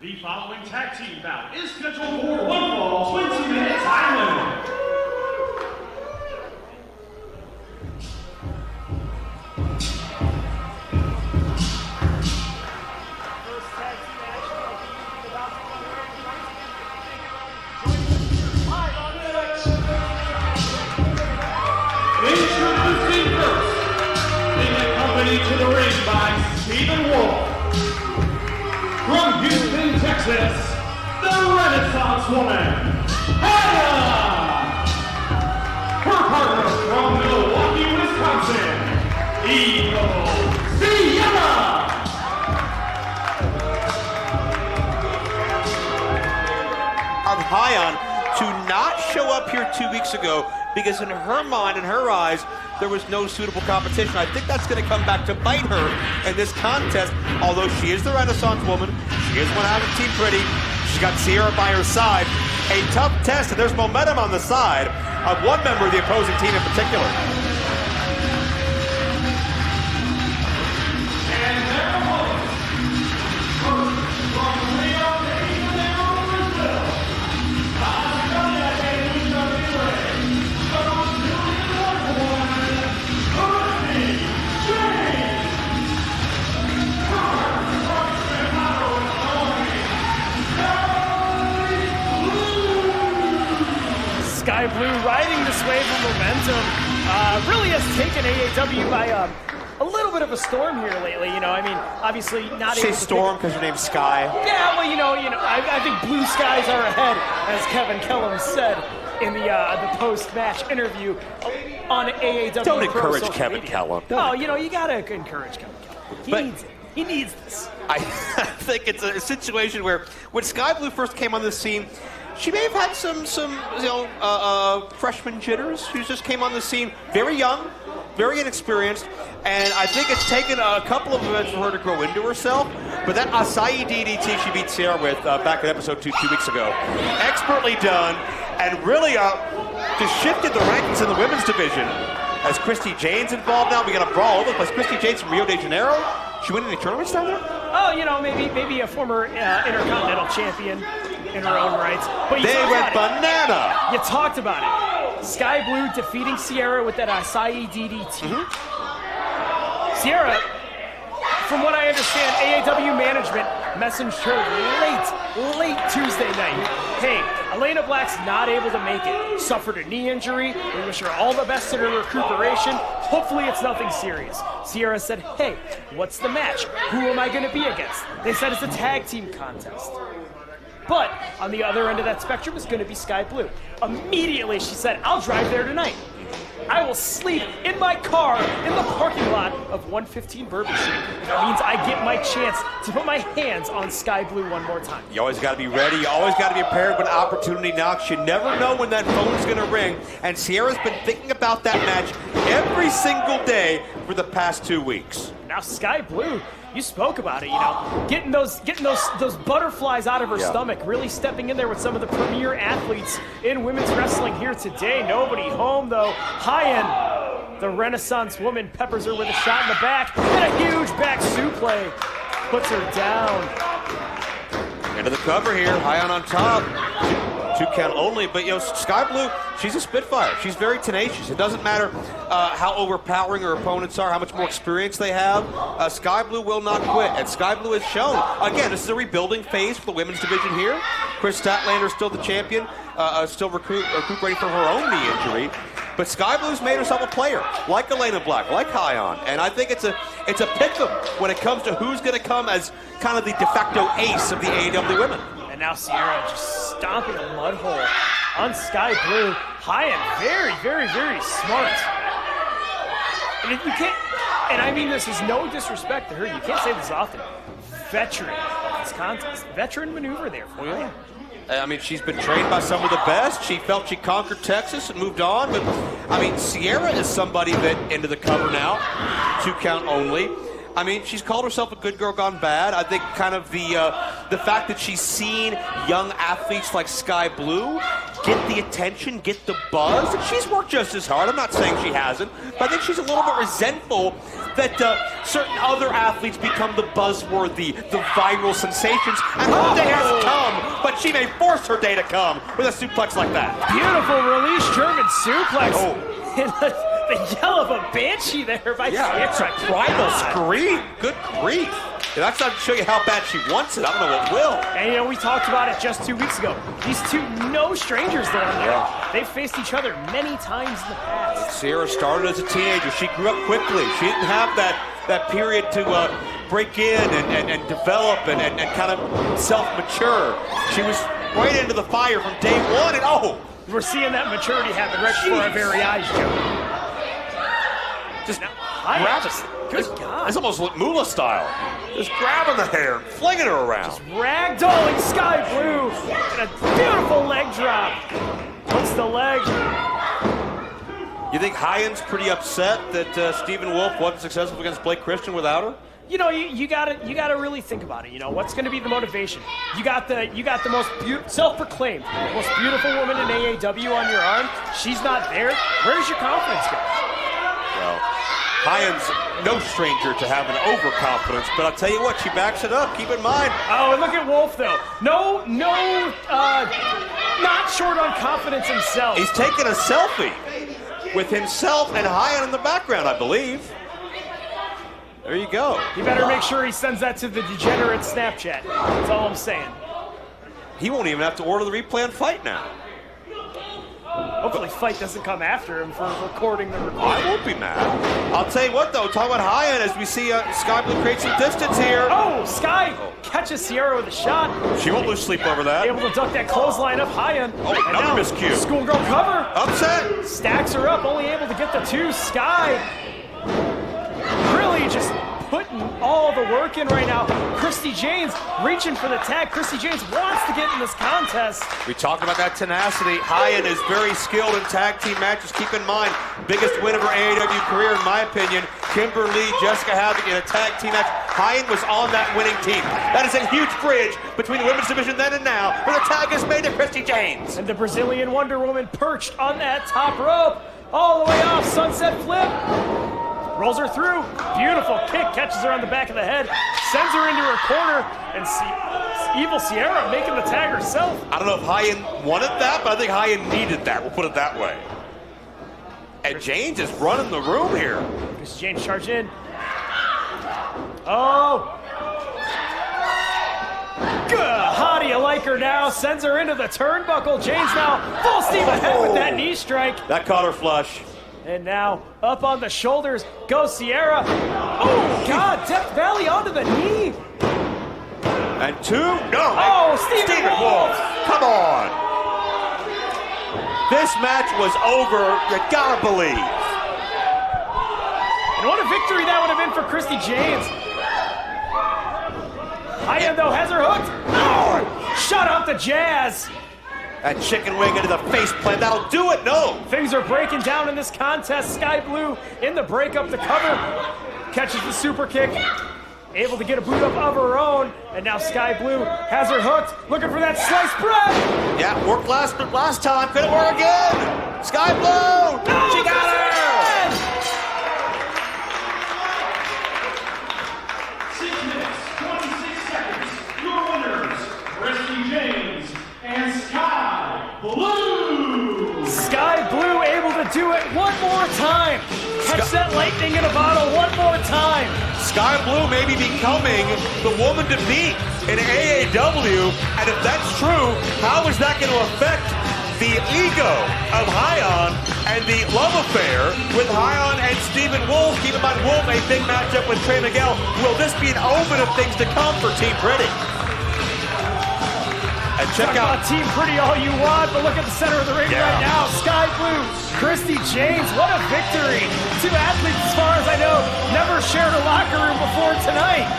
The following tag team bout is scheduled for one fall, 20 minutes time limit. Introducing first, being accompanied to the ring by Stephen Wolf. From Houston, Texas, the Renaissance Woman, Hyan! Her partner from Milwaukee, Wisconsin, Sierra! Of Hyan to not show up here 2 weeks ago because in her mind, in her eyes, there was no suitable competition. I think that's going to come back to bite her in this contest, although she is the Renaissance Woman. She is one out of Team Pretty. She's got Sierra by her side. A tough test, and there's momentum on the side of one member of the opposing team in particular. And their opponent, first from Rio de Janeiro, Brazil, Australia de Janeiro, Skye Blue riding this wave of momentum really has taken AAW by a little bit of a storm here lately. You know, I mean, obviously not able to storm because your name's Skye. Yeah, well, you know, I think blue skies are ahead, as Kevin Kellum said in the post-match interview on AAW. Don't encourage Kevin Kellum. Oh, you know, you gotta encourage Kevin Kellum. He needs it. He needs this. I think it's a situation where when Skye Blue first came on the scene, she may have had some freshman jitters. She just came on the scene very young, very inexperienced, and I think it's taken a couple of events for her to grow into herself. But that Acai DDT she beat Sierra with back in episode 2 weeks ago, expertly done, and really just shifted the rankings in the women's division. As Christi Jaynes involved now, we got a brawl over the place. Christi Jaynes from Rio de Janeiro. She win any tournaments down there? Oh, you know, maybe a former Intercontinental champion in her own right. But they went banana. You talked about it. Skye Blue defeating Sierra with that Acai DDT. Sierra, from what I understand, AAW management messaged her late Tuesday night. Hey, Elena Black's not able to make it. Suffered a knee injury. We wish her all the best in her recuperation. Hopefully it's nothing serious. Sierra said, hey, what's the match? Who am I going to be against? They said it's a tag team contest. But on the other end of that spectrum is going to be Skye Blue. Immediately she said, I'll drive there tonight. I will sleep in my car in the parking lot of 115 Bourbon Street. That means I get my chance to put my hands on Skye Blue one more time. You always got to be ready. You always got to be prepared when opportunity knocks. You never know when that phone's going to ring. And Sierra's been thinking about that match every single day for the past 2 weeks. Now Skye Blue, you spoke about it, you know, getting those butterflies out of her stomach, really stepping in there with some of the premier athletes in women's wrestling here today. Nobody home though. Hyan, the Renaissance Woman, peppers her with a shot in the back and a huge back suplex, puts her down. Into the cover here, Hyan on top. 2 count only, but you know, Skye Blue, she's a spitfire. She's very tenacious. It doesn't matter how overpowering her opponents are, how much more experience they have. Skye Blue will not quit, and Skye Blue has shown. Again, this is a rebuilding phase for the women's division here. Chris Statlander still the champion, still recuperating from her own knee injury. But Skye Blue's made herself a player, like Elena Black, like Hyan, and I think it's a pick-em when it comes to who's going to come as kind of the de facto ace of the AAW women. And now Sierra just stomping a mud hole on Skye Blue. Hyan, very, very, very smart. And if you can't, and I mean this is no disrespect to her, you can't say this often. Veteran of this contest. Veteran maneuver there for you. I mean, she's been trained by some of the best. She felt she conquered Texas and moved on. But, I mean, Sierra is somebody that into the cover now. 2 count only. I mean, she's called herself a good girl gone bad. I think kind of the fact that she's seen young athletes like Skye Blue get the attention, get the buzz. And she's worked just as hard. I'm not saying she hasn't, but I think she's a little bit resentful that certain other athletes become the buzzword, the viral sensations. And her day hasn't come, but she may force her day to come with a suplex like that. Beautiful release German suplex. The yell of a banshee there by it's a primal scream. Good grief. And that's not to show you how bad she wants it. I don't know what will. And we talked about it just 2 weeks ago. These two, no strangers down there. Yeah. They've faced each other many times in the past. Sierra started as a teenager. She grew up quickly. She didn't have that period to break in and develop and kind of self-mature. She was right into the fire from day one. And we're seeing that maturity happen right before our very eyes, Joe. Just grab us. Good God. It's almost like Moolah style. Just grabbing the hair and flinging her around. Just ragdolling Skye Blue. And a beautiful leg drop. Puts the leg. You think Hyan's pretty upset that Stephen Wolf wasn't successful against Blake Christian without her? You know, you gotta really think about it. You know, what's going to be the motivation? You got the most self-proclaimed, most beautiful woman in AAW on your arm. She's not there. Where does your confidence go? Well, Hyan's no stranger to having overconfidence, but I'll tell you what, she backs it up. Keep in mind. Oh, and look at Wolf though. No, not short on confidence himself. He's taking a selfie with himself and Hyan in the background, I believe. There you go. He better make sure he sends that to the degenerate Snapchat. That's all I'm saying. He won't even have to order the replay on Fight now. Hopefully Fight doesn't come after him for recording the recording. I won't be mad. I'll tell you what, though. Talk about Hyan as we see Skye Blue create some distance here. Oh, Skye catches Sierra with a shot. She won't lose sleep over that. Able to duck that clothesline of Hyan. Oh, another miscue. Schoolgirl cover. Upset. Stacks her up, only able to get the two. Skye really just putting all the work in right now. Christi Jaynes reaching for the tag. Christi Jaynes wants to get in this contest. We talked about that tenacity. Hyan is very skilled in tag team matches. Keep in mind, biggest win of her AAW career, in my opinion. Kimberly, Jessica Havoc in a tag team match. Hyan was on that winning team. That is a huge bridge between the women's division then and now, where the tag is made to Christi Jaynes. And the Brazilian Wonder Woman perched on that top rope. All the way off, sunset flip. Rolls her through. Beautiful kick. Catches her on the back of the head. Sends her into her corner. And Evil Sierra making the tag herself. I don't know if Hyan wanted that, but I think Hyan needed that. We'll put it that way. And Jaynes is running the room here. Christi Jaynes charged in. Oh. Good. How do you like her now? Sends her into the turnbuckle. Jaynes now full steam ahead with that knee strike. That caught her flush. And now, up on the shoulders, goes Sierra. Oh, God, Death Valley onto the knee. And two, no. Oh, Stephen Wolf. Come on. This match was over, you gotta believe. And what a victory that would have been for Christi Jaynes. Hyan, though, has her hooked. Oh, shut up the Jazz. That chicken wing into the face plant, that'll do it, no! Things are breaking down in this contest. Skye Blue in the breakup, the cover. Catches the super kick. Able to get a boot up of her own. And now Skye Blue has her hooked. Looking for that sliced bread. Yeah, worked last time. Couldn't work again. Skye Blue! No, she got her! 6 minutes, 26 seconds. Your winners, Christi Jaynes and Skye Blue. Skye Blue able to do it one more time. Catch that lightning in a bottle one more time. Skye Blue may be becoming the woman to beat in AAW, and if that's true, how is that going to affect the ego of Hyan and the love affair with Hyan and Stephen Wolf? Keep in mind, Wolf, a big matchup with Trey Miguel. Will this be an omen of things to come for Team Pretty? And check out Team Pretty all you want, but look at the center of the ring right now. Skye Blue, Christi Jaynes, what a victory. Two athletes, as far as I know, never shared a locker room before tonight.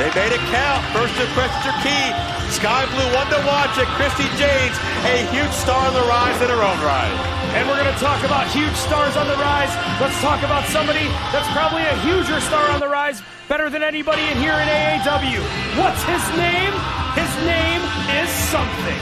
They made it count. First impressions are key. Skye Blue, one to watch it. Christi Jaynes, a huge star on the rise in her own right. And we're going to talk about huge stars on the rise. Let's talk about somebody that's probably a huger star on the rise, better than anybody in here in AAW. What's his name? His name is something.